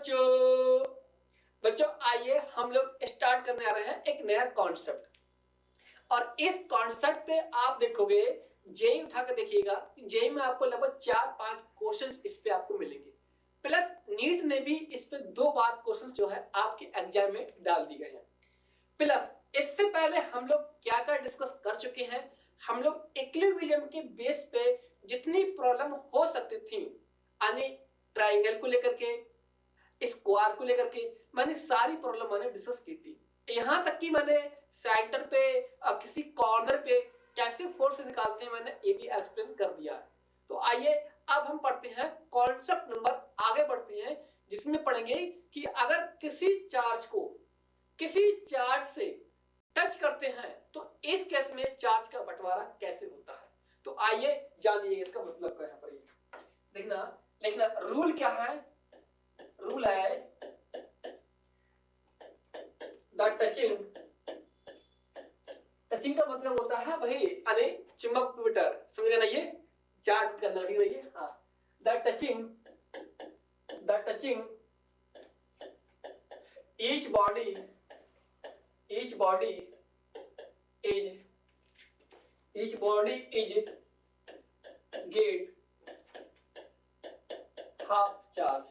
बच्चों बच्चों आइए हम लोग स्टार्ट करने आ रहे हैं एक नया कॉन्सेप्ट। और इस कॉन्सेप्ट पे आप देखोगे, जेई उठा के देखिएगा, जेई में आपको लगभग 4-5 क्वेश्चंस इस पे आपको मिलेंगे। प्लस नीट ने भी इस पे 2 बार क्वेश्चंस जो है आपके एग्जाम में डाल दी गए हैं। प्लस इससे पहले हम लोग क्या क्या डिस्कस कर चुके हैं, हम लोग इक्विलिब्रियम के बेस पे जितनी प्रॉब्लम हो सकती थी, यानी ट्राइंगल को लेकर के, स्क्वायर को लेकर के, मैंने सारी प्रॉब्लम मैंने डिस्कस की थी। यहां तक कि मैंने सेंटर पे किसी कॉर्नर पे कैसे फोर्स निकालते हैं मैंने ये भी एक्सप्लेन कर दिया है। तो आइए अब हम पढ़ते हैं कॉन्सेप्ट नंबर, आगे बढ़ते हैं, जिसमें पढ़ेंगे कि अगर किसी चार्ज को किसी चार्ज से टच करते हैं तो इस केस में चार्ज का बंटवारा कैसे होता है। तो आइए जानिए इसका मतलब क्या है। पर देखना लिखना रूल क्या है। रूल है द टचिंग का मतलब होता है भाई यानी चुंबक ट्विटर, समझ ना, ये चार्ट करना ठीक है। हाँ, the touching each body is get half charge।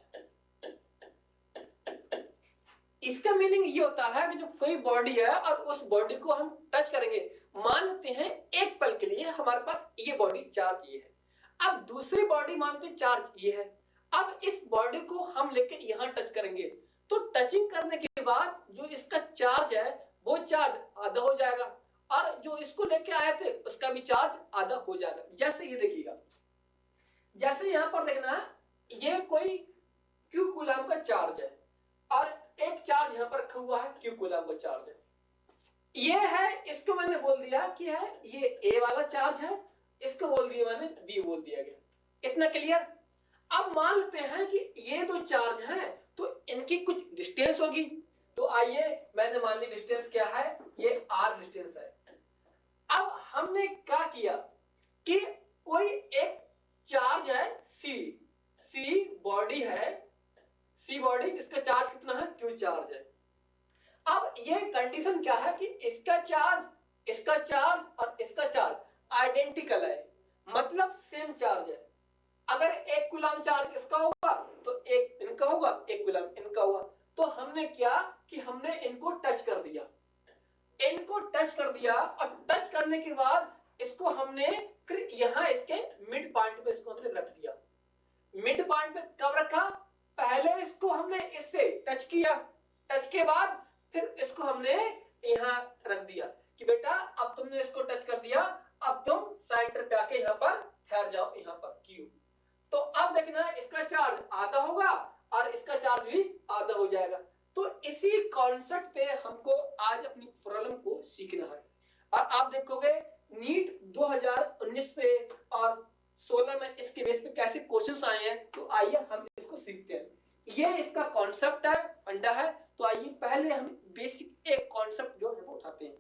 इसका मीनिंग ये होता है कि जो कोई बॉडी है और उस बॉडी को हम टच करेंगे, मान लेते हैं एक पल के लिए हमारे पास ये बॉडी चार्ज ये है, अब दूसरी बॉडी मान लेते चार्ज ये है, अब इस बॉडी को हम लेके यहां टच करेंगे तो टचिंग करने के बाद जो इसका चार्ज है वो चार्ज आधा हो जाएगा और जो इसको लेके आए थे उसका भी चार्ज आधा हो जाएगा। जैसे ये देखिएगा, जैसे यहां पर देखना ये कोई क्यू कूलम का चार्ज है और एक चार्ज यहां पर रखा हुआ है, क्यू कूलम का चार्ज है, ये है, इसको मैंने बोल दिया कि है ये ए वाला चार्ज है, इसको बोल दिया मैंने बी बोल दिया गया। इतना क्लियर। अब मान लेते हैं कि ये दो चार्ज हैं तो इनकी कुछ डिस्टेंस होगी, तो आइए मैंने मान ली डिस्टेंस क्या है, ये आर डिस्टेंस है। अब हमने क्या किया कि कोई एक चार्ज है सी बॉडी है, सी बॉडी जिसका चार्ज कितना है, क्यू चार्ज है। अब ये कंडीशन क्या है कि इसका चार्ज और इसका चार्ज आइडेंटिकल है, मतलब सेम चार्ज है। अगर एक कूलम चार्ज इसका होगा तो एक इनका होगा, एक कूलम इनका होगा। तो हमने क्या कि हमने इनको टच कर दिया, और टच करने के बाद इसको हमने फिर यहां इसके मिड पॉइंट पे इसको हमने रख दिया। मिड पॉइंट पे कब रखा, पहले इसको हमने इससे टच किया, टच के बाद फिर इसको हमने यहां रख दिया कि बेटा अब तुमने इसको टच कर दिया, अब तुम सेंटर पे आके यहां पर ठहर जाओ, यहां पर क्यू। तो अब देखना इसका चार्ज आधा होगा और इसका चार्ज भी आधा हो जाएगा। तो इसी कॉन्सेप्ट पे हमको आज अपनी प्रॉब्लम को सीखना है। और आप देखोगे नीट 2019 पे और 16 में इसके बेस पे कैसे क्वेश्चंस आए हैं, तो आइए हम इसको सीखते हैं। ये इसका कॉन्सेप्ट है, फंडा है। तो आइए पहले हम बेसिक एक कॉन्सेप्ट जो है वो उठाते हैं।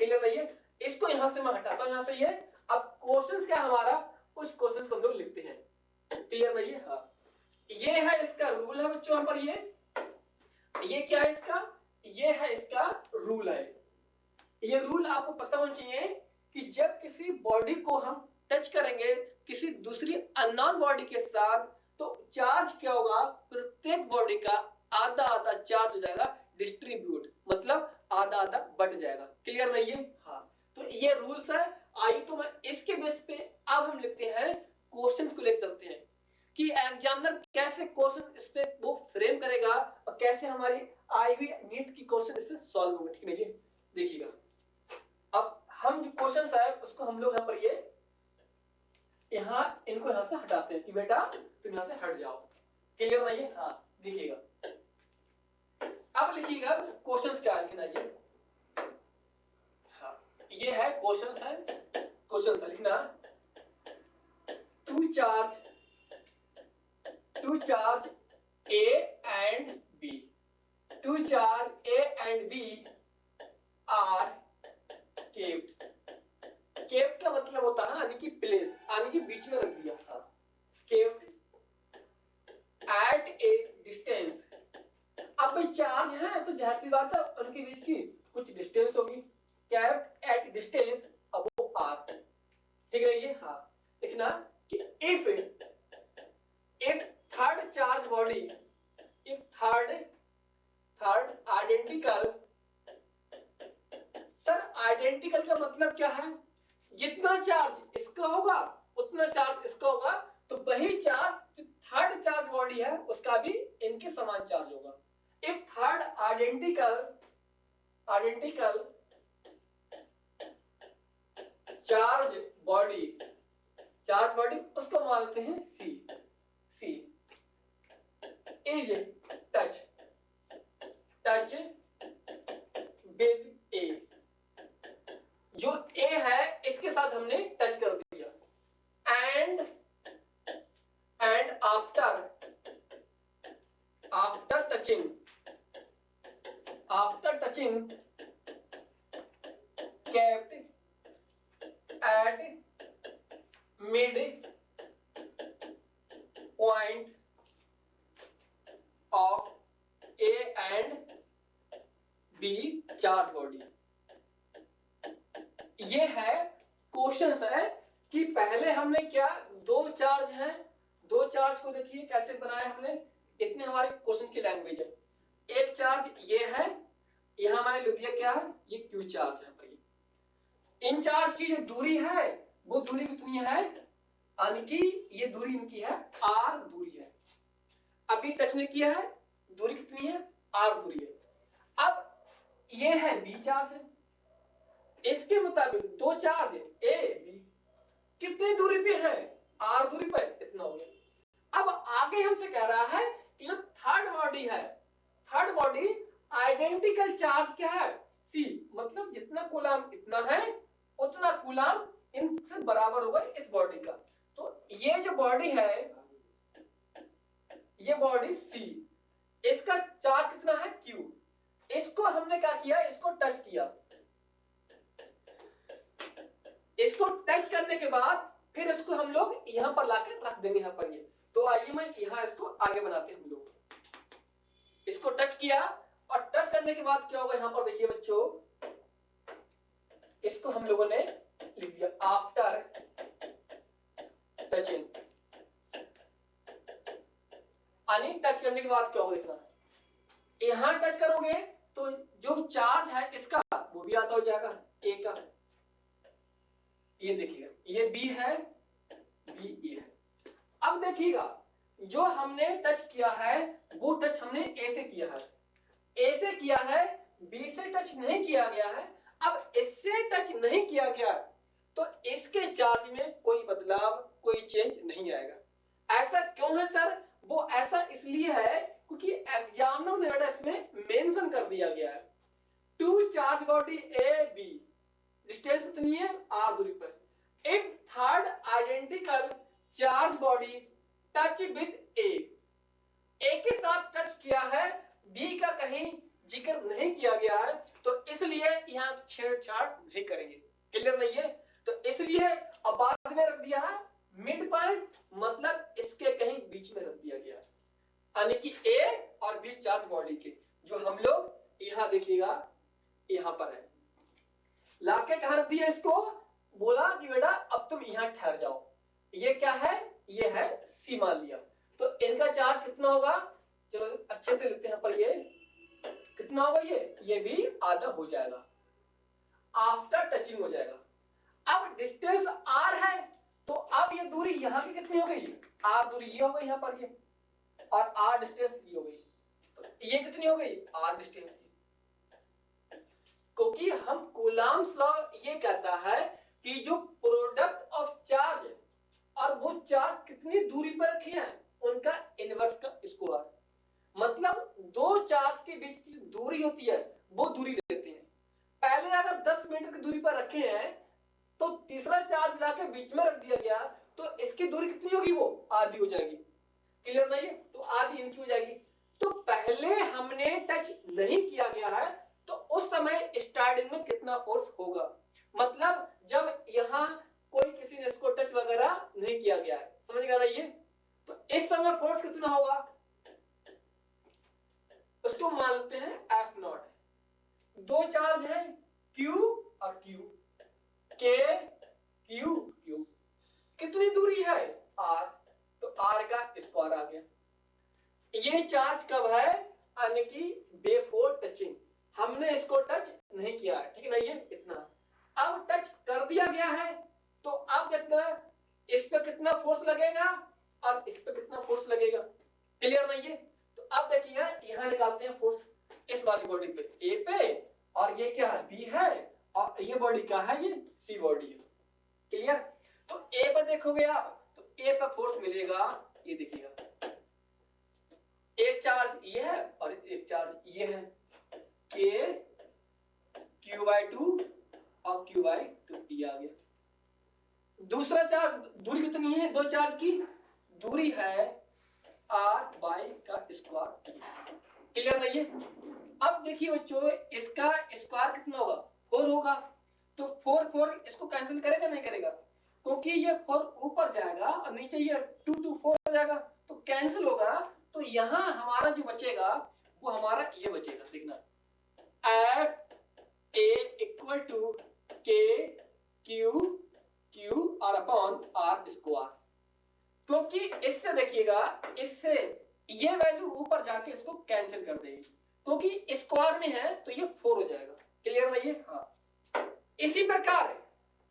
क्लियर रहिए, इसको यहां से मैं हटाता हूं, यहां से ये। अब क्वेश्चंस क्या हमारा, उस क्वेश्चंस को हम लोग लिखते हैं। क्लियर रहिए। हाँ, ये है इसका रूल है बच्चों, यहां पर ये क्या है इसका, ये है इसका रूल है। ये रूल आपको पता होना चाहिए कि जब किसी बॉडी को हम टच करेंगे किसी दूसरी अननोन बॉडी के साथ, तो चार्ज क्या होगा, प्रत्येक बॉडी का आधा आधा चार्ज हो जाएगा, डिस्ट्रीब्यूट, मतलब आधा आधा बट जाएगा। क्लियर नहीं है। हाँ, तो ये रूल्स है। आइए तो मैं इसके बेस पे अब हम लिखते हैं क्वेश्चन को लेकर चलते हैं कि एग्जामिनर कैसे क्वेश्चन इस पे वो फ्रेम करेगा और कैसे हमारी आई हुई नीट की क्वेश्चन इससे सॉल्व होगा। ठीक है, देखिएगा। अब हम जो क्वेश्चन है उसको हम लोग यहां पर ये इनको यहां से हटाते हैं कि बेटा तुम यहां से हट जाओ। क्लियर नहीं है। हाँ, देखिएगा। अब लिखिएगा क्वेश्चंस क्या लिखना है। हाँ, ये है क्वेश्चंस है लिखना। To charge A and B, two charge A and B are kept। Kept का मतलब होता है यानी कि प्लेस, यानी कि बीच में रख दिया था। Kept at A distance charge हैं तो जाहिर सी बात है उनके बीच की कुछ डिस्टेंस होगी, kept at distance above r, ठीक है ये। हाँ लिखना कि if third charge body, if third identical, sir identical का मतलब क्या है, जितना चार्ज इसका होगा उतना चार्ज इसका होगा, तो वही चार्ज जो थर्ड चार्ज बॉडी है उसका भी इनके समान चार्ज होगा। If third identical charge body उसको मानते हैं सी इज टच विद ए, जो ए है इसके साथ हमने टच कर दिया, and after touching kept at mid point of A and B charge body। ये है क्वेश्चन है कि पहले हमने क्या, दो चार्ज हैं, दो चार्ज को देखिए कैसे बनाया हमने, इतने हमारे क्वेश्चन की लैंग्वेज है। एक चार्ज ये है, यहां मैंने लिख दिया क्या है, ये क्यू चार्ज है। इन चार्ज की जो दूरी है वो दूरी कितनी है, यानी कि ये दूरी इनकी है r दूरी है, अभी टच ने किया है, दूरी कितनी है r दूरी है। अब ये है b चार्ज है, इसके मुताबिक दो चार्ज a b कितनी दूरी पे है, r दूरी पर, इतना हो गया। अब आगे हमसे कह रहा है कि जो थर्ड बॉडी है, थर्ड बॉडी आइडेंटिकल चार्ज क्या है c, मतलब जितना कूलम इतना है उतना कूलम इनसे बराबर होगा इस बॉडी का। तो ये जो बॉडी है, ये बॉडी C, इसका चार्ज कितना है Q, इसको हमने क्या किया, इसको टच किया, इसको टच करने के बाद फिर इसको हम लोग यहां पर लाके रख देंगे यहां पर ये। तो आइए मैं यहां इसको आगे बनाते हैं हम लोग, इसको टच किया और टच करने के बाद क्या होगा, यहां पर देखिए बच्चों, इसको हम लोगों ने लिख दिया आफ्टर टचिंग, यानी टच करने के बाद क्या होगा, देखना यहां टच करोगे तो जो चार्ज है इसका वो भी आता हो जाएगा ए का, ये देखिएगा ये बी है, बी ए है। अब देखिएगा जो हमने टच किया है वो टच हमने ए से किया है, ए से किया है, बी से टच नहीं किया गया है। अब इससे टच नहीं किया गया तो इसके चार्ज में कोई बदलाव, कोई चेंज नहीं आएगा। ऐसा क्यों है सर, वो ऐसा इसलिए है क्योंकि एग्जामिनर ने इसमें मेंशन कर दिया गया है two charge body A B, distance कितनी है r दूरी पर, if third identical charge body touch with A, A के साथ टच किया है, बी का कहीं जिक्र नहीं किया गया है, तो इसलिए यहाँ छेड़छाड़ नहीं करेंगे। क्लियर नहीं है, तो इसलिए अब बाद में रख दिया है मिड पॉइंट, मतलब इसके कहीं बीच में रख दिया गया है, यानी कि ए और बी चार्ज बॉडी के, जो हम लोग यहाँ देखिएगा यहाँ पर है, लाके कहा रख दिया इसको, बोला कि बेटा अब तुम यहाँ ठहर जाओ। ये क्या है, ये है सी मान लिया, तो इनका चार्ज कितना होगा, चलो अच्छे से लिखते हैं पर, ये कितना होगा, ये भी आधा हो जाएगा, आफ्टर टचिंग हो जाएगा। अब डिस्टेंस r है, तो अब ये दूरी यहाँ की कितनी हो गई, r दूरी ये हो गई यहाँ पर, ये और r डिस्टेंस ये हो गई, तो ये कितनी हो गई, r डिस्टेंस ये, क्योंकि हम कूलम्स लॉ ये कहता है कि जो प्रोडक्ट ऑफ चार्ज और वो चार्ज कितनी दूरी पर रखे हैं उनका इनवर्स का स्क्वायर, मतलब दो चार्ज के बीच की दूरी होती है वो दूरी लेते हैं। पहले अगर 10 मीटर की दूरी पर रखे हैं तो तीसरा चार्ज लाके बीच में रख दिया गया तो इसकी दूरी कितनी होगी, वो आधी हो जाएगी। क्लियर नहीं है, तो आधी इनकी हो जाएगी। तो पहले हमने टच नहीं किया गया है तो उस समय स्टार्टिंग में कितना फोर्स होगा, मतलब जब यहाँ कोई किसी ने इसको टच वगैरह नहीं किया गया है, समझ गया ना ये, तो इस समय फोर्स कितना होगा उसको इसको मान लेते हैं एफ नॉट। दो चार्ज है Q और Q, K Q Q, कितनी दूरी है R, तो R का स्क्वायर आ गया। ये चार्ज कब है, यानी कि बिफोर टचिंग, हमने इसको टच नहीं किया है, ठीक है ना, ये इतना। अब टच कर दिया गया है तो अब देखते हैं इस पे कितना फोर्स लगेगा और इस पे कितना फोर्स लगेगा, क्लियर नहीं है। तो अब देखिएगा यहां निकालते हैं फोर्स इस वाली बॉडी पे ए पे, और ये क्या है बी है, और ये बॉडी क्या है, ये सी बॉडी है, क्लियर। तो ए पे देखोगे आप तो ए पे फोर्स मिलेगा, ये देखिएगा एक चार्ज ये है और एक चार्ज ये है, के Q/2 और Q/2 ये आ गया। दूसरा चार्ज दूरी कितनी है, दो चार्ज की दूरी है R/y का स्क्वायर, क्लियर नहीं है। अब देखिए बच्चों इसका स्क्वायर कितना होगा, 4 होगा, तो 4 इसको कैंसिल करेगा नहीं करेगा, क्योंकि ये 4 ऊपर जाएगा और नीचे ये 2 4 हो जाएगा, तो कैंसिल होगा। तो यहां हमारा जो बचेगा वो हमारा ये बचेगा, देखना F A equal to K Q और अपॉन R स्क्वायर, क्योंकि इससे देखिएगा इससे ये वैल्यू ऊपर जाके इसको कैंसिल कर देगी, क्योंकि स्क्वायर में है तो ये 4 हो जाएगा, क्लियर नहीं है। हाँ, इसी प्रकार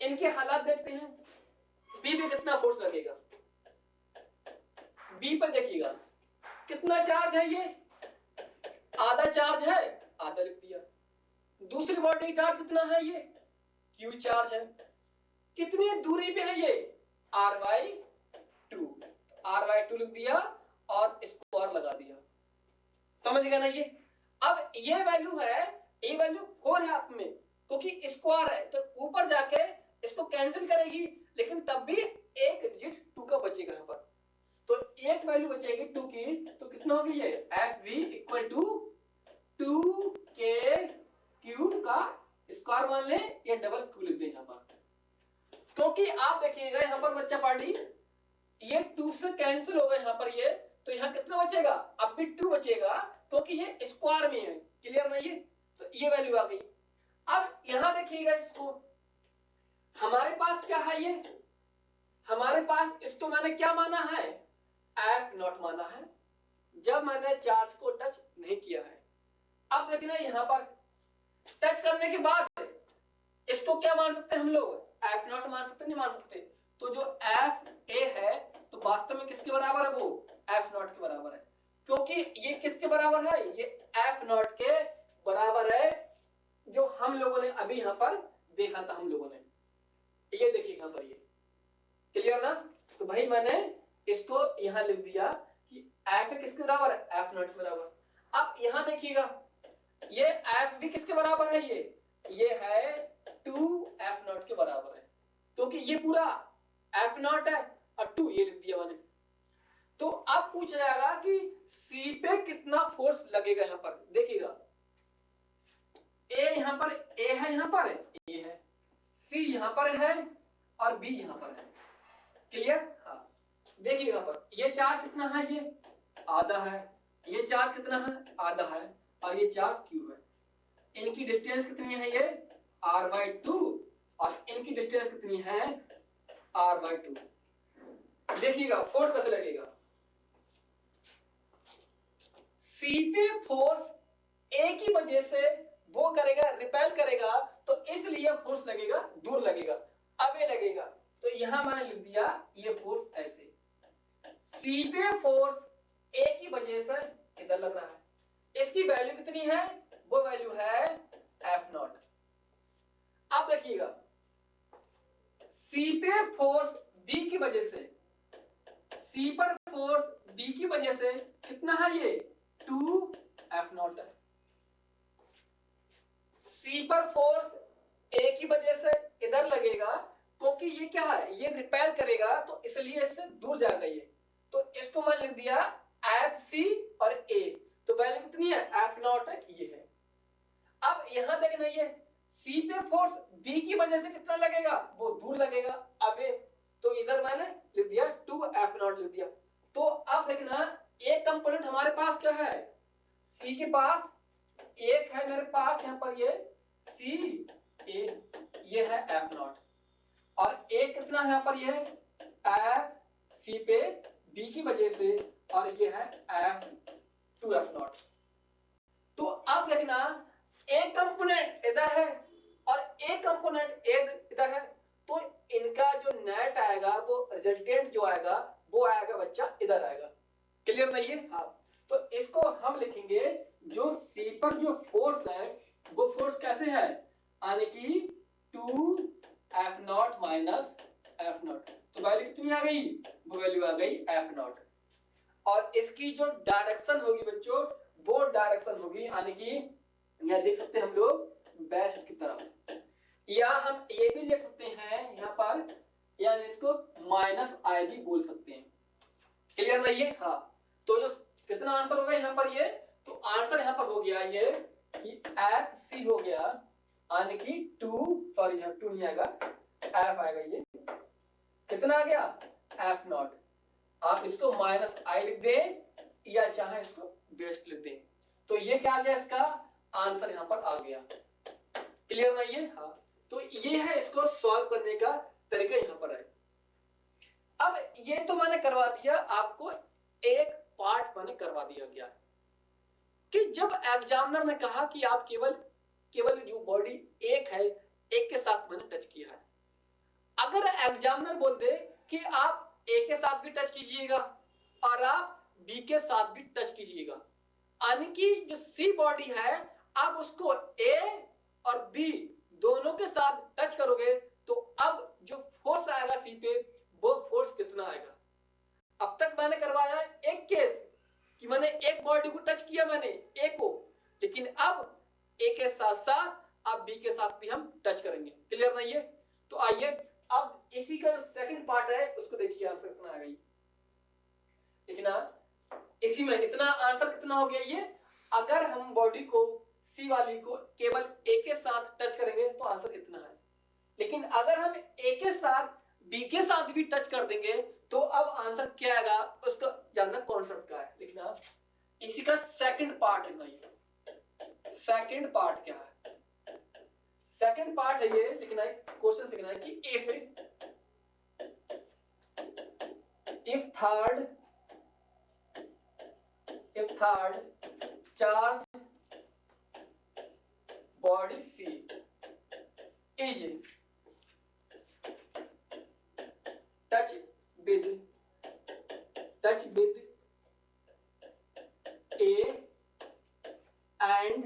इनके हालात देखते हैं। बी पे कितना फोर्स लगेगा, बी पे देखिएगा कितना चार्ज है, ये आधा चार्ज है, आधा लिख दिया। दूसरी बॉडी चार्ज कितना है, ये Q चार्ज है, कितनी दूरी पे है, ये R/2 लिख दिया और स्क्वायर लगा दिया, समझ गए ना ये। अब ये वैल्यू है, ये वैल्यू 4 है आप में, क्योंकि स्क्वायर है तो ऊपर जाके इसको कैंसिल करेगी, लेकिन तब भी एक डिजिट 2 का बचेगा यहाँ पर, तो एक वैल्यू बचेगी 2 की, तो कितना होगी ये FV equal to 2K Q का स्क्वायर मान ले या डबल Q लिख दें यहाँ पर, क्योंकि आप देखिएगा यहाँ पर बच्चा पार्टी ये 2 से कैंसिल होगा यहाँ पर ये, तो यहाँ कितना बचेगा, अब भी 2 बचेगा, क्योंकि ये स्क्वायर में है, क्लियर नहीं है। तो ये वैल्यू आ गई। अब यहाँ देखिएगा इसको, हमारे पास क्या है, ये हमारे पास इसको मैंने क्या माना है, F नॉट माना है, जब मैंने चार्ज को टच नहीं किया है। अब देखना यहाँ पर टच करने के बाद इसको क्या मान सकते हैं हम लोग, F नॉट मान सकते, नहीं मान सकते। तो जो F A है तो वास्तव में किसके बराबर है, वो F नॉट के बराबर है, क्योंकि ये किसके बराबर है, ये F नॉट के बराबर है, जो हम लोगों ने अभी यहाँ पर देखा था हम लोगों ने, ये देखिए यहाँ पर, ये क्लियर ना। तो भाई मैंने इसको यहाँ लिख दिया कि F किसके बराबर है, F नॉट के बराबर। अब यहाँ देखिएगा ये F भी किसके बराबर है, ये है 2F नॉट के बराबर है, क्योंकि ये पूरा F नॉट है और 2 ये लिख दिया मैंने। तो अब पूछ जाएगा कि C पे कितना फोर्स लगेगा, यहाँ पर देखिएगा A यहाँ पर A है, यहाँ पर A है, C यहाँ पर है और B यहाँ पर है, क्लियर। हाँ देखिए यहाँ पर ये चार्ज कितना है, ये आधा है, ये चार्ज कितना है, आधा है, और ये चार्ज Q है। इनकी डिस्टेंस कितनी है, ये R/2 और इनकी डिस्टेंस कितनी है, R/2। देखिएगा फोर्स कैसे लगेगा, C पे फोर्स A की वजह से वो करेगा, रिपेल करेगा, तो इसलिए फोर्स लगेगा, दूर लगेगा, अब ये लगेगा, तो यहां मैंने लिख दिया ये फोर्स ऐसे, C पे फोर्स A की वजह से इधर लग रहा है, इसकी वैल्यू कितनी है, वो वैल्यू है F नॉट। अब देखिएगा C पे फोर्स B की वजह से, C पर फोर्स B की वजह से कितना है, ये 2F नॉट है। C पर फोर्स A की वजह से इधर लगेगा, क्योंकि ये क्या है, ये रिपेल करेगा, तो इसलिए इससे दूर जाएगा ये, तो इसको मैं लिख दिया FC और A, तो वैल्यू कितनी है, F नॉट है, ये है। अब यहां देखना, ये C पे फोर्स B की वजह से कितना लगेगा, वो दूर लगेगा, अब ये, तो इधर मैंने लिख दिया 2F नॉट लिख दिया। तो अब देखना एक कंपोनेंट हमारे पास क्या है, सी के पास एक है मेरे पास यहाँ पर ये सी ए, ये है एफ नॉट, और एक कितना है यहाँ पर ये एफ सी पे बी की वजह से, और ये है एफ टू एफ नॉट। तो अब देखना एक कंपोनेंट इधर है और एक कंपोनेंट इधर है, तो इनका जो नेट आएगा वो रिजल्टेंट जो आएगा वो आएगा बच्चा इधर आएगा। क्लियर नहीं है? हाँ, तो इसको हम लिखेंगे जो सी पर जो फोर्स है वो फोर्स कैसे है, यानी कि 2F0 माइनस F0। तो वैल्यू कितनी आ गई, वो वैल्यू आ गई F0। और इसकी जो डायरेक्शन होगी बच्चों वो डायरेक्शन होगी, यानी कि यहां देख सकते हैं हम लोग वेस्ट की तरफ, या हम ये भी लिख सकते हैं यहाँ पर, यानी इसको माइनस आई भी बोल सकते हैं। क्लियर नहीं है? हाँ, तो जो कितना आंसर होगा यहाँ पर ये, तो आंसर यहाँ पर हो गया ये कि एफ सी हो गया, यानी कि 2 सॉरी यहाँ 2 नहीं आएगा, एफ आएगा, ये कितना आ गया एफ नॉट। आप इसको माइनस आई लिख दें या चाहे इसको बेस्ट लिख दें, तो ये क्या आ गया, इसका आंसर यहाँ पर आ गया। क्लियर नहीं है? हाँ, तो ये है इसको सॉल्व करने का तरीका यहाँ पर है। अब ये तो मैंने करवा दिया आपको, एक पार्ट मैंने करवा दिया गया कि जब एग्जामिनर ने कहा कि आप केवल जो बॉडी एक है, एक के साथ मैंने टच किया है, अगर एग्जामिनर बोल दे कि आप ए के साथ भी टच कीजिएगा और आप बी के साथ भी टच कीजिएगा, यानी कि जो सी बॉडी है आप उसको ए और बी दोनों के साथ टच करोगे, तो अब जो फोर्स आएगा सी पे वो फोर्स कितना आएगा। अब तक मैंने करवाया एक केस कि मैंने एक बॉडी को टच किया, मैंने ए को, लेकिन अब ए के साथ साथ अब बी के साथ भी हम टच करेंगे। क्लियर नहीं है? तो आइए अब इसी का सेकंड पार्ट है उसको देखिए, आंसर कितना आ गई। देखना इसी में इतना आंसर कितना हो गया ये, अगर हम बॉडी को सी वाली को केवल ए के साथ टच करेंगे तो आंसर इतना है, लेकिन अगर हम ए के साथ बी के साथ भी टच कर देंगे तो अब आंसर क्या आएगा, उसका जानना कॉन्सेप्ट क्या है। लिखना इसी का सेकंड पार्ट लिखना, ये सेकंड पार्ट क्या है, सेकंड पार्ट है ये लिखना है, क्वेश्चन लिखना है कि if third charge body C is touch with A and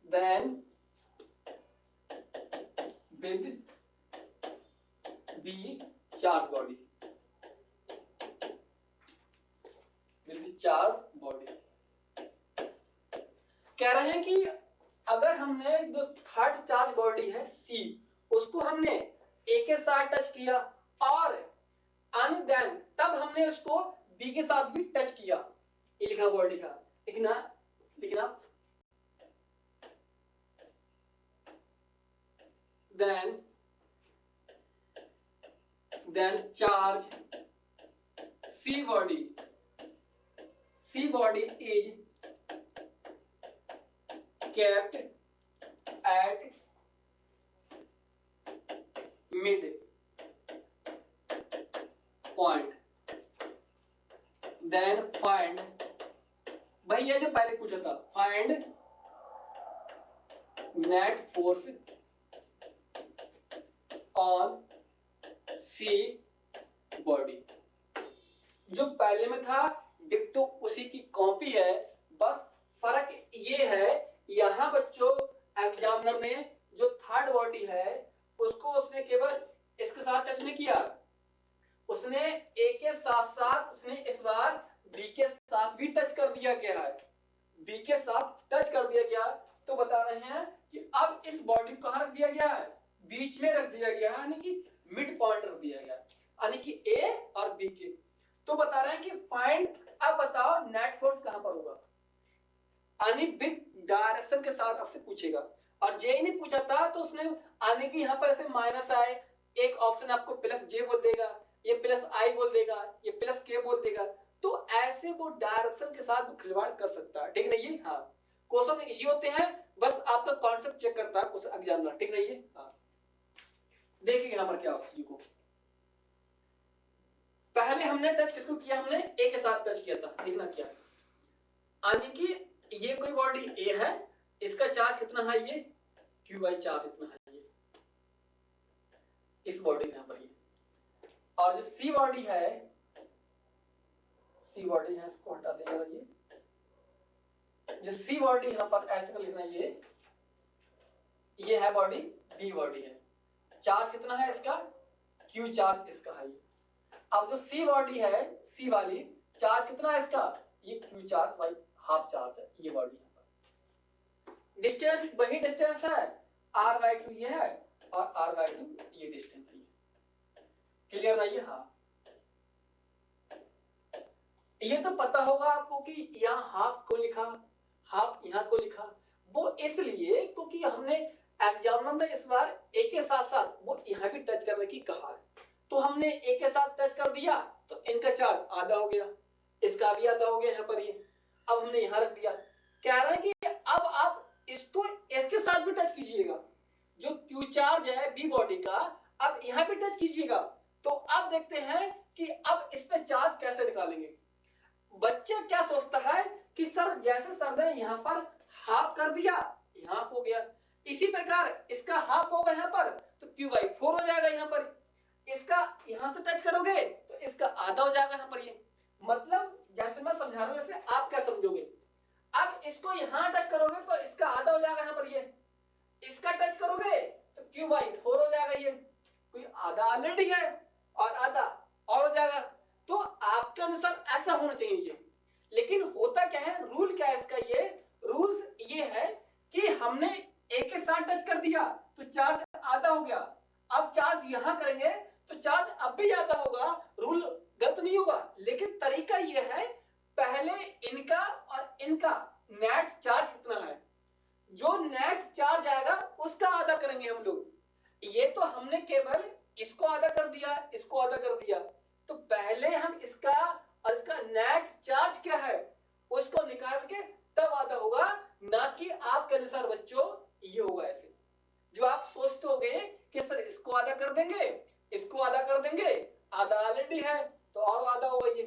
then with B charge body, कह रहे हैं कि अगर हमने जो थर्ड चार्ज बॉडी है सी उसको हमने ए के साथ टच किया और एंड देन तब हमने उसको बी के साथ भी टच किया, ये लिखा बॉडी का, लिखना then charge C body is kept at mid point, then find, भाई ये जो पहले पूछा था, find net force on C body। जो पहले में था डिक्टो उसी की कॉपी है, बस फर्क ये है यहाँ बच्चों एग्जामिनर ने जो थर्ड बॉडी है उसको उसने केवल इसके साथ टच नहीं किया, उसने ए के साथ साथ उसने इस बार बी के साथ भी टच कर दिया गया है, बी के साथ टच कर दिया गया। तो बता रहे हैं कि अब इस बॉडी को कहां रख दिया गया है, बीच में रख दिया गया है, यानी कि मिड पॉइंट रख दिया गया, यानी कि ए और बी के। तो बता रहे हैं कि फाइंड, अब बताओ नेट फोर्स कहां पर होगा, यानी विद डायरेक्शन के साथ आपसे पूछेगा, और जे नहीं पूछा था तो उसने आने की यहाँ पर ऐसे माइनस आए, एक ऑप्शन आपको प्लस जे बोल देगा, ये प्लस आई बोल देगा, ये प्लस के बोल देगा, डायरेक्शन के साथ खिलवाड़ कर सकता है, ठीक नहीं है। हाँ, क्वेश्चन इजी होते हैं, बस आपका कॉन्सेप्ट चेक करता है क्वेश्चन एग्जामिनर, ठीक नहीं है। हाँ, देखिए यहाँ पर क्या चीज को पहले हमने टच किसको किया, हमने ए के साथ टच किया था, देखना क्या, यानी कि ये कोई बॉडी ए है, इसका चार्ज कितना है, ये क्यू बाई चार्ज इतना है, ये इस बॉडी यहाँ पर ये, और जो सी बॉडी है, सी बॉडी है, इसको हटा देगा, ये जो सी बॉडी यहाँ पर ऐसे कर लिखना, ये है बॉडी, बी बॉडी है, चार्ज कितना है इसका, क्यू चार्ज इसका है। अब जो सी बॉडी है, सी वाली, चार्ज कितना है इसका, ये Q charge by half charge है, ये बॉडी यहाँ पर। डिस्टेंस वही डिस्टेंस है, आर बाई टू ये है, और आर बाई टू ये डिस्टेंस है, क्लियर ना ये। हाँ, ये तो पता होगा आपको कि यहाँ हाफ को लिखा, हाफ यहाँ को लिखा, वो इसलिए क्योंकि हमने एग्जामिनर में इस बार ए के साथ साथ वो यहाँ भी टच करने की कहा है, तो हमने ए के साथ टच कर दिया तो इनका चार्ज आधा हो गया, इसका भी आधा हो गया यहाँ पर, ये अब हमने यहाँ रख दिया। कह रहा है कि अब आप इसको इसके साथ भी टच कीजिएगा, जो क्यू चार्ज है बी बॉडी का, अब यहाँ भी टच कीजिएगा। तो अब देखते हैं कि अब इस पे चार्ज कैसे निकालेंगे। बच्चे क्या सोचता है कि सर जैसे सर ने यहाँ पर हाफ कर दिया, यहाँ हो गया, इसी प्रकार इसका हाफ होगा यहाँ पर, तो क्यू बाई 4 हो जाएगा यहाँ पर, इसका यहाँ से टच करोगे तो इसका आधा हो जाएगा यहाँ पर, ये मतलब जैसे मैं समझा रहा हूँ वैसे आप क्या समझोगे। अब इसको यहाँ टच करोगे तो इसका आधा हो जाएगा यहाँ पर, ये इसका टच करोगे तो क्यू बाई 4 हो जाएगा, ये कोई आधा ऑलरेडी है और आधा और हो जाएगा। तो आपके अनुसार ऐसा होना चाहिए ये, लेकिन होता क्या है, रूल क्या है इसका, ये रूल्स ये है कि हमने ए के साथ टच कर दिया तो चार्ज आधा हो गया, अब चार्ज यहां करेंगे तो चार्ज अब भी आधा होगा, रूल गलत नहीं होगा, लेकिन तरीका ये है पहले इनका और इनका नेट चार्ज कितना है, जो नेट चार्ज आएगा उसका आधा करेंगे हम लोग। ये तो हमने केवल इसको आधा कर दिया, इसको आधा कर दिया, तो पहले हम इसका और इसका नेट चार्ज क्या है उसको निकाल के तब आधा होगा, ना कि आपके अनुसार बच्चों ये होगा ऐसे जो आप सोचते होगे कि सर इसको आधा कर देंगे, इसको आधा कर देंगे, आधा ऑलरेडी है तो और आधा होगा ये।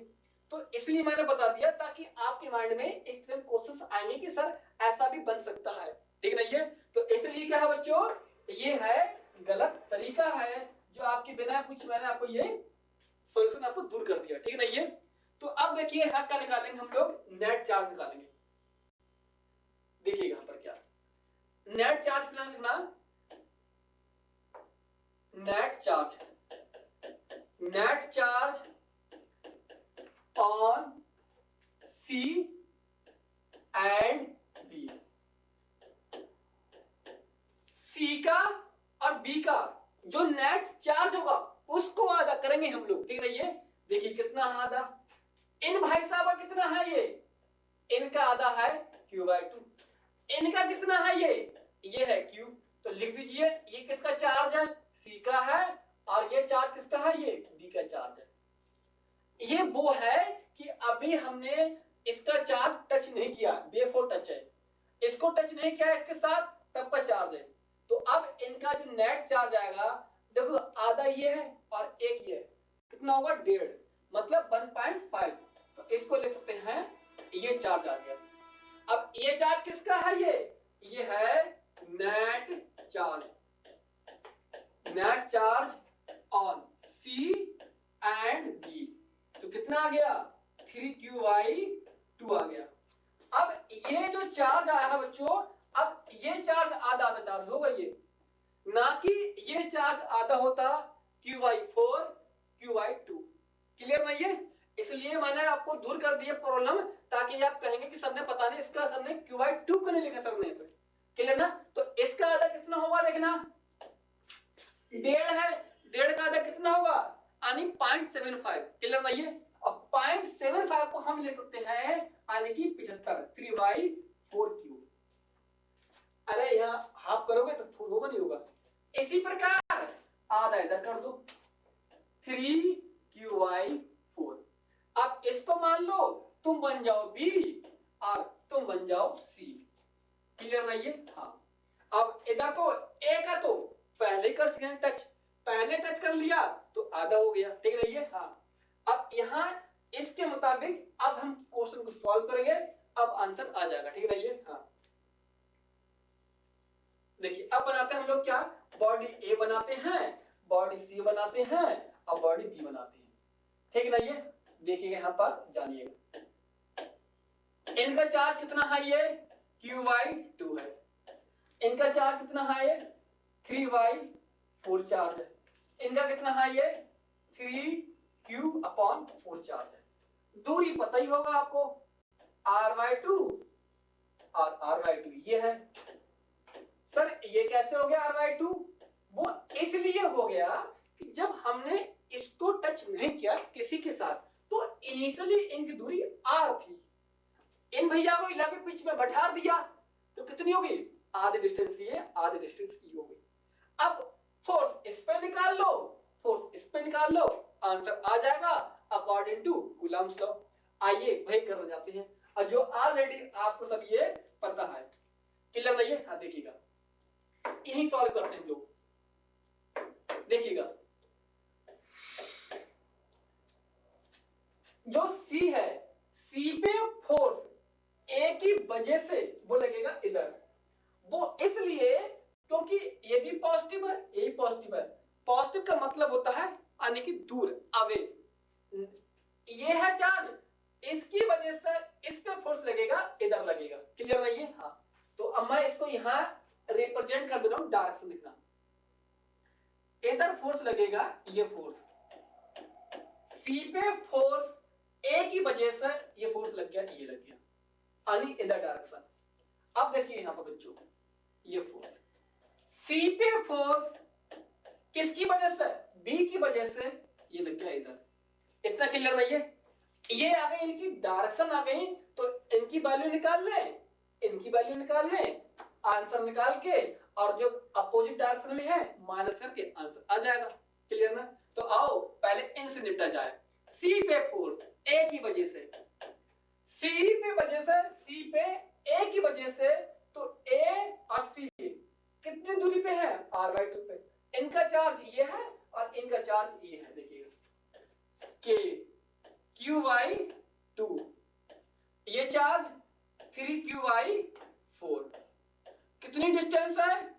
तो इसलिए मैंने बता दिया ताकि आपके माइंड में इस तरह क्वेश्चंस आएंगे कि सर ऐसा भी बन सकता है, ठीक नहीं है। तो इसलिए क्या है बच्चों, ये है गलत तरीका है जो आपके बिना कुछ मैंने आपको ये सॉल्यूशन आपको दूर कर दिया, ठीक नहीं है। तो अब देखिए हक का निकालेंगे हम लोग, नेट चार्ज निकालेंगे। देखिए यहां पर क्या नेट चार्ज कितना लिखना, net charge on C and B, C का और बी का जो नेट चार्ज होगा उसको आधा करेंगे हम लोग, ठीक नहीं है। देखिए कितना आधा, इन भाई साहब कितना है, ये इनका आधा है क्यू बाई 2, इनका कितना है, ये है क्यू, तो लिख दीजिए ये किसका चार्ज है, सी का है, और ये चार्ज किसका है, ये बी का चार्ज है। ये वो है कि अभी हमने इसका चार्ज टच नहीं किया, बेफोर टच है, इसको टच नहीं किया इसके साथ तब पर चार्ज है, तो अब इनका जो नेट चार्ज आएगा, देखो आधा ये है और एक ये है, कितना होगा 1.5, मतलब 1.5, तो इसको लिख सकते हैं ये चार्ज आ गया। अब ये चार्ज किसका है, ये है net charge on C and B, तो कितना आ गया 3q/2 आ गया। अब ये जो चार्ज आया है बच्चों, अब ये चार्ज आधा आधा चार्ज होगा, ये ना कि ये चार्ज आधा होता q/4 q/2, क्लियर नहीं है। इसलिए मैंने आपको दूर कर दिया प्रॉब्लम, ताकि आप कहेंगे कि सर ने पता नहीं इसका सर ने q/2 क्यों नहीं लिखा सर ने, तो क्लियर ना। तो इसका आधा कितना होगा, देखना 1.5 है, 1.5 का आधा कितना होगा यानी 0.75, क्लियर नहीं है। अब 0.75 को हम ले सकते हैं यानी कि 75, 3/4q। अरे यहाँ हाफ करोगे तो फुल होगा नहीं होगा, इसी प्रकार आधा इधर कर दो 3q/4। अब इसको मान लो तुम बन जाओ बी और तुम बन जाओो सी। क्लियर नहीं है? हाँ। अब इधर तो ए का तो पहले कर सके टच, पहले टच कर लिया तो आधा हो गया, ठीक नहीं है? हाँ। अब यहाँ इसके मुताबिक अब हम क्वेश्चन को सॉल्व करेंगे, अब आंसर आ जाएगा, ठीक नहीं है? हाँ। देखिए अब बनाते हैं हम लोग क्या, बॉडी ए बनाते हैं, बॉडी सी बनाते हैं और बॉडी बी बनाते हैं, ठीक नहीं है? देखिएगा यहाँ पर जानिएगा, इनका चार्ज कितना हाई है, QY2 है, इनका चार्ज कितना हाई है, 3Y4 चार्ज है, इनका कितना हाई है, 3Q/4 चार्ज है। दूरी पता ही होगा आपको, R/2 और R/2 ये है। सर ये कैसे हो गया R/2? वो इसलिए हो गया कि जब हमने इसको टच नहीं किया किसी के साथ तो इनिशियली इनकी दूरी R थी, इन भैया को इलाके बीच में बैठा दिया तो कितनी होगी, आधी डिस्टेंस ये आधी डिस्टेंस ई होगी। अब फोर्स इस पे निकाल लो, फोर्स इस पे निकाल लो, आंसर आ जाएगा अकॉर्डिंग टू कूलम्ब्स लॉ। आइए वही कर जाते हैं, और जो ऑलरेडी आपको सब ये पता है। क्लियर नहीं है? हाँ देखिएगा, यही सॉल्व करते हैं हम लोग। देखिएगा जो सी है, सी पे फोर्स ए की वजह से वो लगेगा इधर, वो इसलिए क्योंकि ये भी पॉजिटिव है ये भी पॉजिटिव है। पॉजिटिव का मतलब होता है यानी कि दूर, अवे। ये है चार्ज, इसकी वजह से इस पे फोर्स लगेगा, इधर लगेगा। क्लियर नहीं है? हाँ। तो अब मैं इसको यहां रिप्रेजेंट कर दे रहा हूं, डायरेक्शन लिखना, इधर फोर्स लगेगा, ये फोर्स सी पे फोर्स ए की वजह से ये फोर्स लग गया, ये लग गया, यानी इधर डायरेक्शन। अब देखिए यहां पर बच्चों, ये फोर्स सी पे फोर्स किसकी वजह से, बी की वजह से ये लग गया इधर। इतना क्लियर नहीं है? ये आ गई इनकी डायरेक्शन आ गई, तो इनकी वैल्यू निकाल लें, इनकी वैल्यू निकाल लें, आंसर निकाल के, और जो अपोजिट डायरेक्शन में है माइनस करके आंसर आ जाएगा। क्लियर ना? तो आओ पहले इनसे निपटा जाए। सी पे फोर्स ए की वजह से, सी पे वजह से, सी पे ए की वजह से, तो ए और सी कितनी दूरी पे है, R/2 पे। इनका चार्ज ये है और इनका चार्ज ये है, देखिएगा K QY2, ये चार्ज 3QY4। कितनी डिस्टेंस है,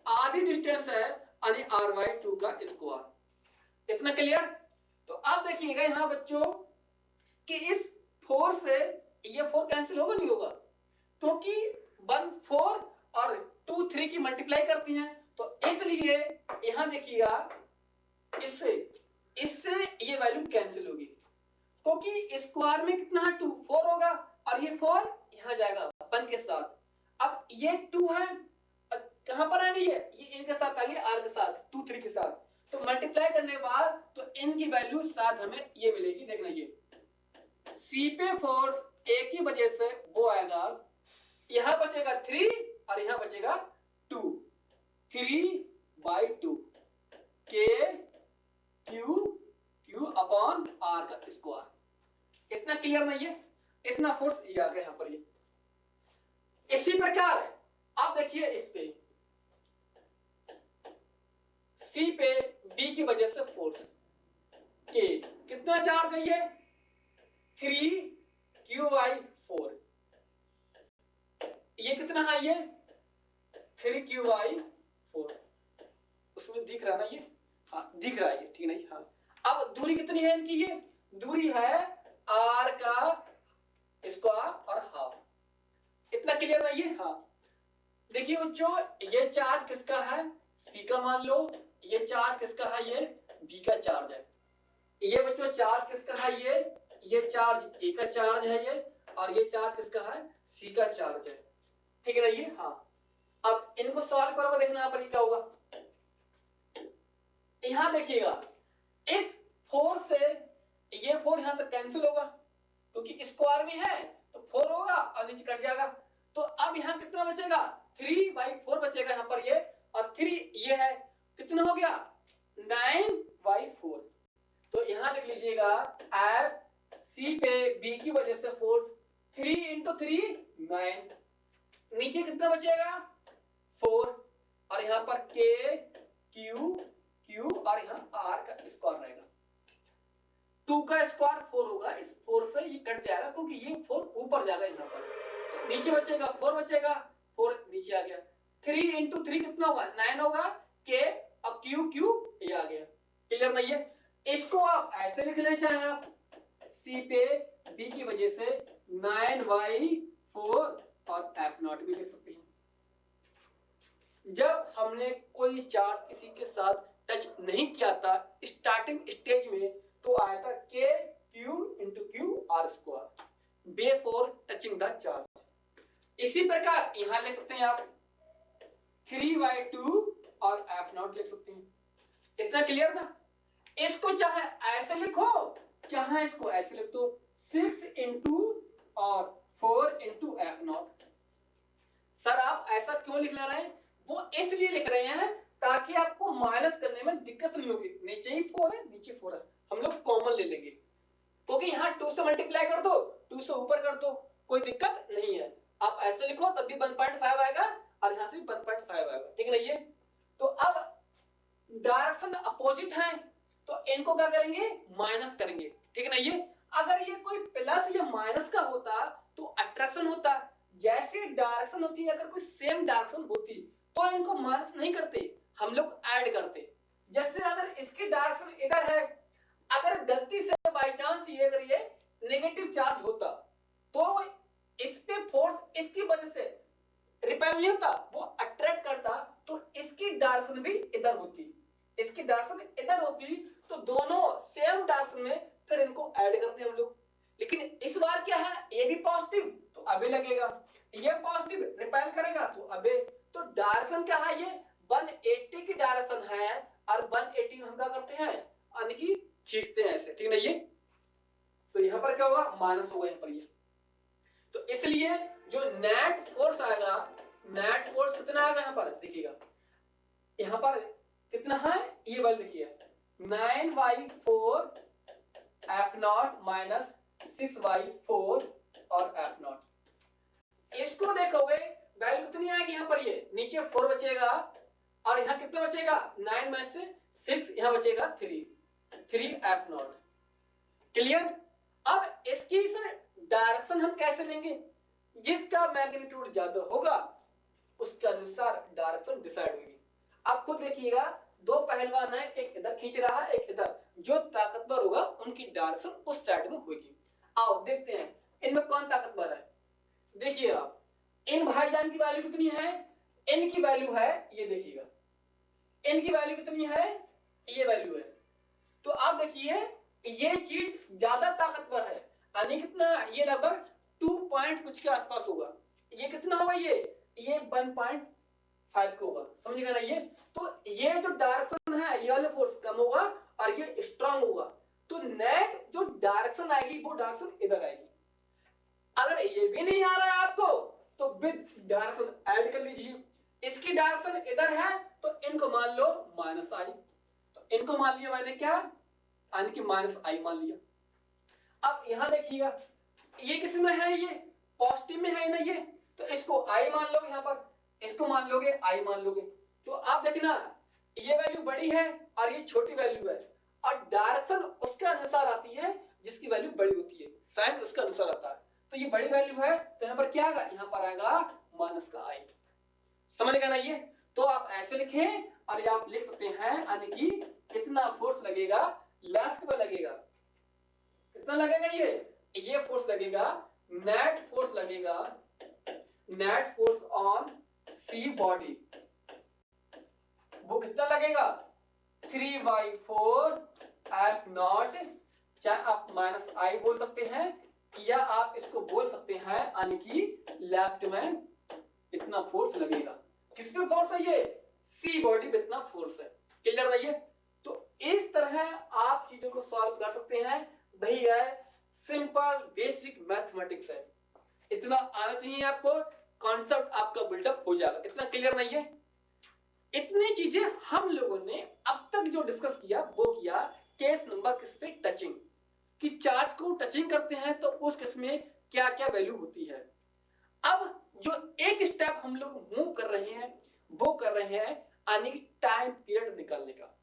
आधी डिस्टेंस है, यानी R/2 का स्क्वायर। इतना क्लियर? तो अब देखिएगा यहां बच्चों कि इस 4 से ये 4 कैंसिल होगा नहीं होगा, क्योंकि 1 4 और 2 3 की मल्टीप्लाई करती हैं, तो इसलिए यहां देखिएगा इससे इससे ये वैल्यू कैंसिल होगी, क्योंकि स्क्वायर में कितना है 2 4 होगा, और ये 4 यहां जाएगा 1 के साथ। अब ये 2 है, कहां पर आएंगे ये इनके साथ आएंगे, r के साथ, 2 3 के साथ, तो मल्टीप्लाई करने के बाद तो इनकी वैल्यू साथ हमें ये मिलेगी। देखना ये सी पे फोर्स ए की वजह से वो आएगा, यहां बचेगा 3 और यहां बचेगा 2, 3/2 K Q/R का स्क्वायर। इतना क्लियर नहीं है? इतना फोर्स ये आ गया यहां पर। ये इसी प्रकार अब देखिए इस पे सी पे बी की वजह से फोर्स के, कितना चार्ज है ये, 3QY4, ये कितना है, ये 3QY4, उसमें दिख रहा ना ये, हाँ दिख रहा है ये, ठीक नहीं? हाँ। अब दूरी कितनी है इनकी, ये दूरी है R का स्क्वायर और हाफ। इतना क्लियर नहीं है? हाँ। देखिए बच्चों ये चार्ज किसका है, C का मान लो, ये चार्ज किसका है, ये B का चार्ज है। ये बच्चों चार्ज किसका है, ये चार्ज A का चार्ज है ये, और ये चार्ज किसका है, C का चार्ज है। ठीक है ना ये? हाँ। अब इनको सॉल्व करोगे, देखना यहाँ पर क्या होगा। यहां देखिएगा इस 4 से ये 4 यहां से कैंसिल होगा, क्योंकि स्क्वायर में है तो 4 होगा और नीचे कट जाएगा। तो अब यहां कितना बचेगा, 3/4 बचेगा यहां पर ये, और 3 ये है, कितना हो गया 9/4। तो यहां लिख लीजिएगा FC सी पे बी की वजह से फोर्स 3 इंटू 3 9, नीचे कितना बचेगा 4, और यहां पर के क्यू क्यू और यहां आर का स्क्वायर रहेगा। 2 का स्क्वायर 4 होगा, इस 4 से ये कट जाएगा क्योंकि ये 4 ऊपर जाएगा यहां पर, तो नीचे बचेगा 4 बचेगा, 4 नीचे आ गया। 3 इंटू 3 कितना होगा 9 होगा, के और क्यू क्यू ये आ गया। क्लियर नहीं है? इसको आप ऐसे लिख ले चाहे आप सी पे बी की वजह से 9y4 और F0 भी लिख सकते हैं। जब हमने कोई चार्ज किसी के साथ टच नहीं किया था स्टार्टिंग स्टेज में, तो आया था के Q into Q R square before touching the charge. इसी प्रकार यहां लिख सकते हैं आप 3y2 और F0 लिख सकते हैं। इतना क्लियर ना? इसको चाहे ऐसे लिखो चाहे इसको ऐसे लिख दो, 6 इंटू और 4 इंटू F0। सर आप ऐसा क्यों लिख रहे हैं? वो इसलिए लिख रहे हैं ताकि आपको माइनस करने में दिक्कत नहीं होगी। नीचे ही 4 है नीचे 4 है, हम लोग कॉमन ले लेंगे, क्योंकि यहाँ 2 से मल्टीप्लाई कर दो 2 से ऊपर कर दो, कोई दिक्कत नहीं है। आप ऐसे लिखो तब भी 1.5 आएगा और यहाँ से 1.5 आएगा, ठीक नहीं है? तो अब डायरेक्शन अपोजिट है तो इनको क्या करेंगे माइनस करेंगे, ठीक नहीं है? अगर ये कोई प्लस या माइनस का होता तो अट्रैक्शन होता। जैसी डायरेक्शन होती है, अगर कोई सेम डायरेक्शन होती तो इनको माइनस नहीं करते, हम लोग ऐड करते। जैसे अगर इसकी डायरेक्शन इधर है, अगर गलती से बाय चांस ये अगर ये नेगेटिव चार्ज होता तो इस पे फोर्स इसकी वजह से रिपेल नहीं होता, वो अट्रैक्ट करता, तो इसकी डायरेक्शन भी इधर होती, इसकी डायरेक्शन इधर होती, तो दोनों सेम डायरेक्शन में फिर इनको ऐड करते हम लोग। लेकिन इस बार क्या है, ये भी पॉजिटिव तो अबे लगेगा, ये पॉजिटिव रिपेल करेगा तो अबे, तो डायरेक्शन क्या है, ये 180 की डायरेक्शन है और 180 हम क्या करते हैं यानी कि खींचते हैं ऐसे, ठीक नहीं है? तो यहां पर क्या होगा माइनस होगा यहां पर ये। तो इसलिए जो नेट फोर्स आएगा, नेट फोर्स कितना आएगा यहां पर देखिएगा, यहां पर कितना है ये वाला देखिए 9y4 F0 माइनस 6y4 और F0। इसको देखोगे वैल्यू कितनी आएगी यहां पर, ये नीचे 4 बचेगा और यहां कितना बचेगा 9 में से 6, यहां बचेगा 3 F0। क्लियर? अब इसकी सर डायरेक्शन हम कैसे लेंगे? जिसका मैग्नीट्यूड ज्यादा होगा उसके अनुसार डायरेक्शन डिसाइड होगी। आप खुद देखिएगा, दो पहलवान है, एक इधर खींच रहा है एक इधर, जो ताकतवर होगा उनकी डायरेक्शन उस साइड में होगी। आओ देखते हैं इनमें कौन ताकतवर है। देखिए आप, इन भाईजान की वैल्यू कितनी है, इनकी वैल्यू है ये देखिएगा, इनकी वैल्यू कितनी है ये वैल्यू है। तो आप देखिए ये चीज ज्यादा ताकतवर है, यानी कितना, ये लगभग 2 पॉइंट कुछ के आसपास होगा। ये कितना होगा, ये 1.5 का होगा, समझेगा ना ये? तो ये जो डायरेक्शन है ये वाला फोर्स कम होगा और ये स्ट्रांग होगा, तो नेट जो डायरेक्शन आएगी वो डायरेक्शन इधर आएगी। अगर ये भी नहीं आ रहा है आपको तो विद डायरेक्शन ऐड कर लीजिए। इसकी डायरेक्शन इधर है तो इनको मान लो माइनस आई, तो इनको मान लिया मैंने क्या, यानी कि माइनस आई मान लिया। अब यहां देखिएगा ये किस में है, ये पॉजिटिव में है ना ये, तो इसको आई मान लोगे, यहां पर इसको मान लोगे आई मान लोगे। तो आप देखना ये वैल्यू बड़ी है और ये छोटी वैल्यू है, और डायरेक्शन उसके अनुसार आती है जिसकी वैल्यू बड़ी होती है, साइन उसके अनुसार आता है। तो ये बड़ी वैल्यू है तो यहां पर क्या आएगा, यहां पर आएगा माइनस का आई। समझ गए ना ये? तो आप ऐसे लिखें और आप लिख सकते हैं यानी कि कितना फोर्स लगेगा लेफ्ट में लगेगा, कितना लगेगा ये फोर्स लगेगा, नेट फोर्स लगेगा, net force on C body वो कितना लगेगा 3/4 F0, चाहे आप माइनस आई बोल सकते हैं या आप इसको बोल सकते हैं यानी कि लेफ्ट में इतना फोर्स लगेगा। किस पे फोर्स है, ये सी बॉडी पे इतना फोर्स है। क्लियर नहीं है? तो इस तरह आप चीजों को सॉल्व कर सकते हैं। वही है सिंपल बेसिक मैथमेटिक्स है, इतना आना चाहिए आपको, कॉन्सेप्ट आपका बिल्डअप हो जाएगा। इतना क्लियर नहीं है? इतनी चीजें हम लोगों ने अब तक जो डिस्कस किया वो किया केस नंबर किस पे, टचिंग। कि चार्ज को टचिंग करते हैं तो उस केस में क्या क्या वैल्यू होती है। अब जो एक स्टेप हम लोग मूव कर रहे हैं वो कर रहे हैं यानी कि टाइम पीरियड निकालने का।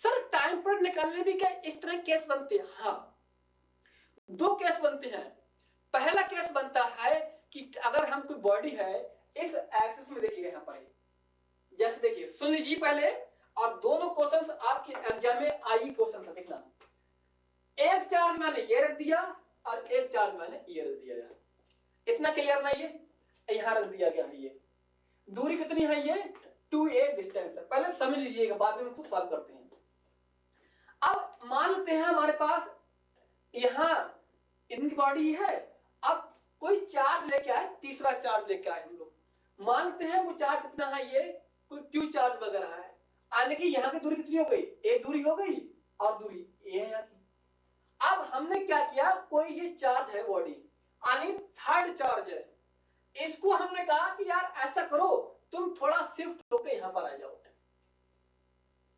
सर टाइम पीरियड निकालने में क्या इस तरह केस बनते हैं? हाँ, दो केस बनते हैं। पहला केस बनता है कि अगर हम कोई बॉडी है इस एक्सिस में, देखिए यहां पर जैसे देखिए सुन लीजिए पहले, और दोनों क्वेश्चंस आपके एग्जाम में आई क्वेश्चन है, देखना। एक चार्ज मैंने ये रख दिया और एक चार्ज मैंने ये रख दिया, इतना क्लियर ना? ये यहां रख दिया गया है, ये दूरी कितनी है? ये 2a डिस्टेंस है। पहले समझ लीजिएगा, बाद में हम इसको सॉल्व करते हैं। अब मान लेते हैं हमारे पास यहां इनकी बॉडी है, अब कोई चार्ज लेके आए, तीसरा चार्ज लेके आए हम लोग, मानते हैं वो चार्ज कितना है? ये कोई क्यू चार्ज वगैरह है, यानी कि यहाँ की दूरी कितनी हो गई? ए दूरी हो गई और दूरी ए है यहाँ की। अब हमने क्या किया, कोई ये चार्ज है बॉडी, यानी थर्ड चार्ज है, इसको हमने कहा कि यार ऐसा करो तुम थोड़ा शिफ्ट होकर यहां पर आ जाओ।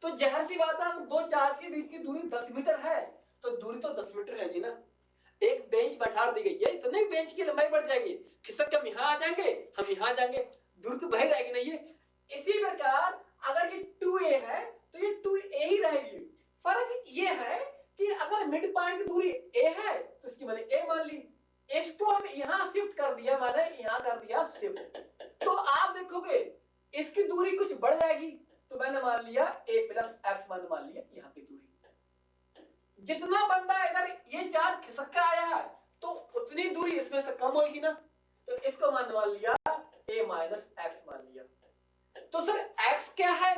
तो जाहिर सी बात है, दो चार्ज के बीच की दूरी 10 मीटर है तो दूरी तो 10 मीटर है ना। एक बेंच बैठा दी गई है, इतने बेंच की लंबाई बढ़ जाएगी, खिसक के हम यहां आ जाएंगे, हम यहां जाएंगे, दूरी तो बढ़ जाएगी नहीं है। इसी प्रकार अगर ये 2a है तो ये 2a ही रहेगी। फर्क ये है कि अगर मिड पॉइंट की दूरी a है तो इसकी मैंने a मान ली, इसको हम यहां शिफ्ट कर दिया, मैंने यहां कर दिया शिफ्ट, तो आप देखोगे इसकी दूरी कुछ बढ़ जाएगी, तो मैंने मान लिया a प्लस एक्स, मैंने मान लिया यहाँ की दूरी। जितना बंदा इधर ये चार्ज खिसक के आया है तो उतनी दूरी इसमें से कम होगी ना, तो इसको मान लिया a माइनस एक्स मान लिया। तो सर x क्या है?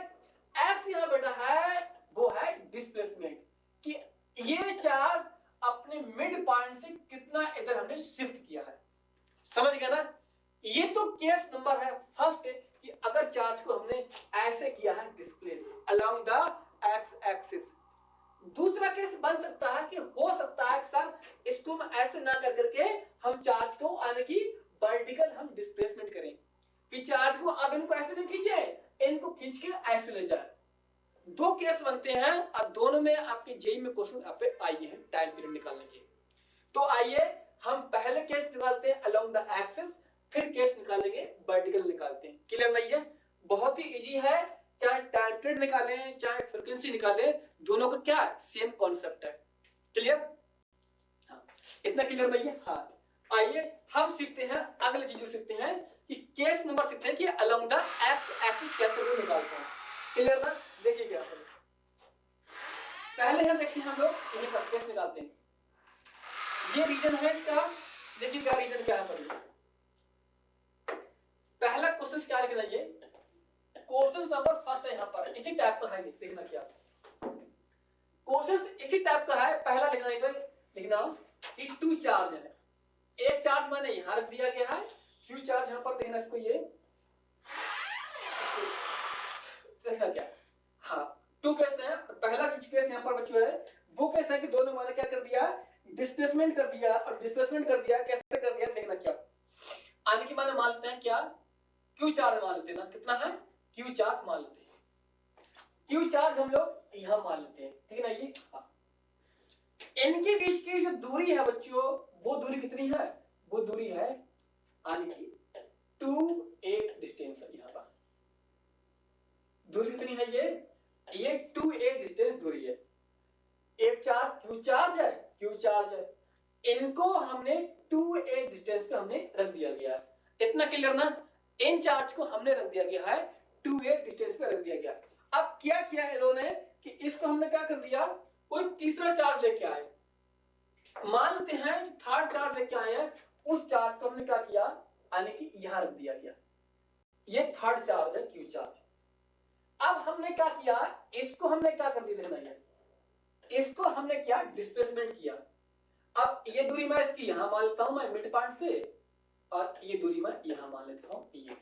x यहां बेटा है वो है डिस्प्लेसमेंट, कि ये चार्ज अपने मिड पॉइंट से कितना इधर हमने शिफ्ट किया है। समझ गया ना? ये तो केस नंबर है फर्स्ट, कि अगर चार्ज को हमने ऐसे किया है displace along the x axis. दूसरा केस बन सकता है कि हो सकता है सर इसको हम ऐसे ना कर करके हम चार्ज को यानी कि वर्टिकल हम डिस्प्लेसमेंट करें, कि चार्ज को अब इनको ऐसे नहीं खींचे, इनको खींच के ऐसे ले जाए। दो केस बनते हैं और दोनों में आपके जेई में क्वेश्चन आप पे आए हैं टाइम पीरियड निकालने के। तो आइए हम पहले केस निकालते हैं अलोंग द एक्सिस, फिर केस निकालेंगे वर्टिकल निकालते हैं। क्लियर नहीं है? बहुत ही इजी है, चाहे टाइम पीरियड निकालें चाहे फ्रीक्वेंसी निकालें, दोनों का क्या सेम कॉन्सेप्ट है। क्लियर? हाँ, इतना क्लियर नहीं है? हाँ, आइए हम सीखते हैं, अगले चीज सीखते हैं कि केस नंबर सीखते हैं कि अलोंग द एक्स एक्सिस कैसे वो निकालते हैं। क्लियर ना? देखिए क्या पहले हम देखते हैं, हम लोग यहीं पर केस निकालते हैं। ये रीजन है इसका, देखिए क्या रीजन क्या है। पहला क्वेश्चन क्या लिखना, ये क्वेश्चन नंबर फर्स्ट है, यहां पर इसी टाइप का है, देखना क्या क्वेश्चन इसी टाइप का है। पहला लिखना इधर, लिखना कि टू चार्ज है, एक चार्ज मैंने यहां रख दिया गया है, क्यू चार्ज यहां पर, देखना इसको, ये देखना क्या। हाँ, टू केस है, पहला केस यहां पर बच्चों है, वो केस है कि दोनों मैंने क्या कर दिया, डिस्प्लेसमेंट कर दिया, और डिस्प्लेसमेंट कर दिया कैसे कर दिया, देखना क्या। आने की माने मान लेते हैं क्या, क्यू चार्ज मान लेते हैं ना, कितना है क्यू चार्ज मान लेते हैं, क्यू चार्ज हम लोग यहां मान लेते हैं, ठीक है ना। ये हाँ, इनके बीच की जो दूरी है बच्चों, वो दूरी कितनी है, वो दूरी है आने की 2a डिस्टेंस है, यहां पर दूरी कितनी है, ये 2a डिस्टेंस दूरी है। एक चार्ज क्यू चार्ज है, क्यू चार्ज है, इनको हमने 2a डिस्टेंस पे हमने रख दिया गया है। इतना क्लियर ना? इन चार्ज को हमने रख दिया गया है 2a डिस्टेंस पे रख दिया गया। अब क्या किया इन्होंने कि इसको हमने क्या कर दिया, कोई तीसरा चार्ज लेके आए, मान लेते हैं जो थर्ड चार्ज लेके आए हैं, उस चार्ज को हमने क्या किया, यानी कि यहां रख दिया गया, ये थर्ड चार्ज है क्यू चार्ज। अब हमने क्या किया, इसको हमने क्या कर दिया, देखना, इसको हमने क्या डिस्प्लेसमेंट किया। अब ये दूरी मैं इसकी यहां मान लेता हूं, मैं मिड पॉइंट से, और ये दूरी मैं यहां मान लेता हूं, ये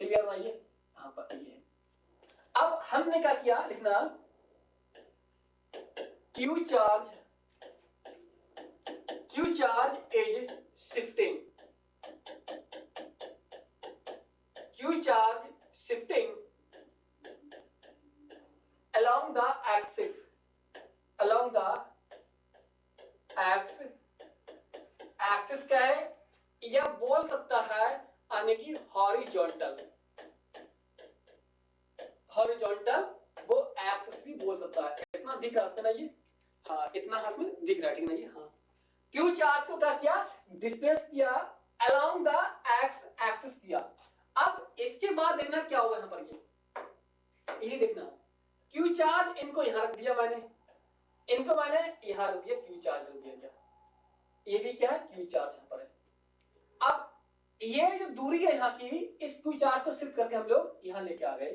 क्लियर ना? ये यहां पर ये। अब हमने क्या किया, लिखना Q charge is shifting, Q charge shifting along the axis, along the x axis क्या है, या बोल सकता है यानी कि हॉरिजॉन्टल, हॉरिजॉन्टल वो एक्सिस भी बोल सकता है। इतना दिख रहा है इसमें ना ये, हाँ इतना इसमें दिख रहा है, ठीक है ना ये, हाँ। क्यू चार्ज को क्या किया, डिस्प्लेस किया अलोंग द एक्स एक्सिस किया। अब इसके बाद देखना क्या होगा यहां पर, ये देखना क्यू चार्ज इनको यहां रख दिया मैंने, इनको मैंने यहां रख दिया, क्यू चार्ज रख दिया गया, ये भी क्या है क्यू चार्ज यहां पर है। अब ये जो दूरी है यहाँ की, इस क्यू चार्ज को शिफ्ट करके हम लोग यहाँ लेके आ गए,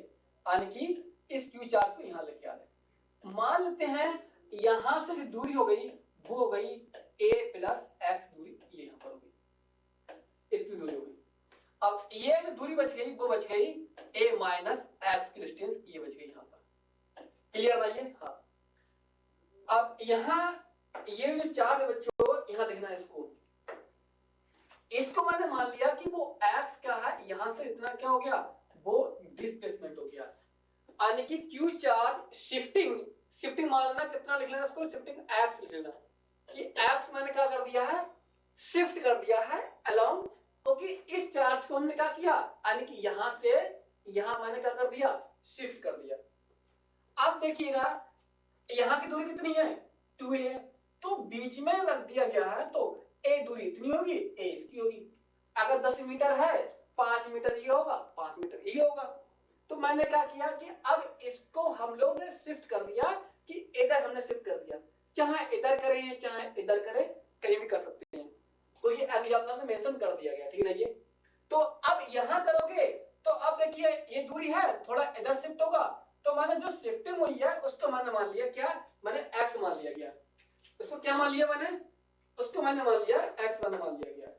यानी कि इस क्यू चार्ज को यहाँ लेके आ गए। मान लेते हैं यहां से जो दूरी हो गई वो हो गई a प्लस एक्स दूरी, ये यहाँ पर हो गई, इतनी दूरी हो गई। अब ये जो दूरी बच गई वो बच गई a माइनस एक्स की डिस्टेंस, ये बच गई यहाँ पर। क्लियर ना ये, हाँ। अब यहाँ ये जो चार्ज है बच्चों, यहाँ देखना है इसको मैंने मान लिया कि वो x क्या है, यहां से इतना क्या हो गया, वो डिस्प्लेसमेंट हो गया, यानी कि क्यू चार्ज शिफ्टिंग, शिफ्टिंग मान लेना कितना लिख लेना इसको, शिफ्टिंग x लिख लेना कि x मैंने क्या कर दिया है, शिफ्ट कर दिया है अलोंग, क्योंकि इस चार्ज को हमने क्या किया, यानी कि यहां से यहां मैंने क्या कर दिया, शिफ्ट कर दिया। अब देखिएगा यहां की दूरी कितनी है, 2 है, तो बीच में रख दिया गया है, तो ए दूरी इतनी होगी, ए इसकी होगी। अगर 10 मीटर है, 5 मीटर ये होगा, 5 मीटर ये होगा। तो मैंने क्या किया कि अब इसको हम लोग ने शिफ्ट कर दिया, कि इधर हमने शिफ्ट कर दिया, चाहे इधर करें चाहे इधर करें, कहीं भी कर सकते हैं। तो ये एग्जाम्पल में मेंशन कर दिया गया, ठीक है ये। तो अब यहां करोगे तो अब देखिए ये दूरी है, थोड़ा इधर शिफ्ट होगा, तो मैंने जो शिफ्टिंग हुई है उसको मैंने मान लिया क्या, मैंने x मान लिया गया, उसको क्या मान लिया मैंने, उसको मैंने मान लिया x मैंने मान लिया गया।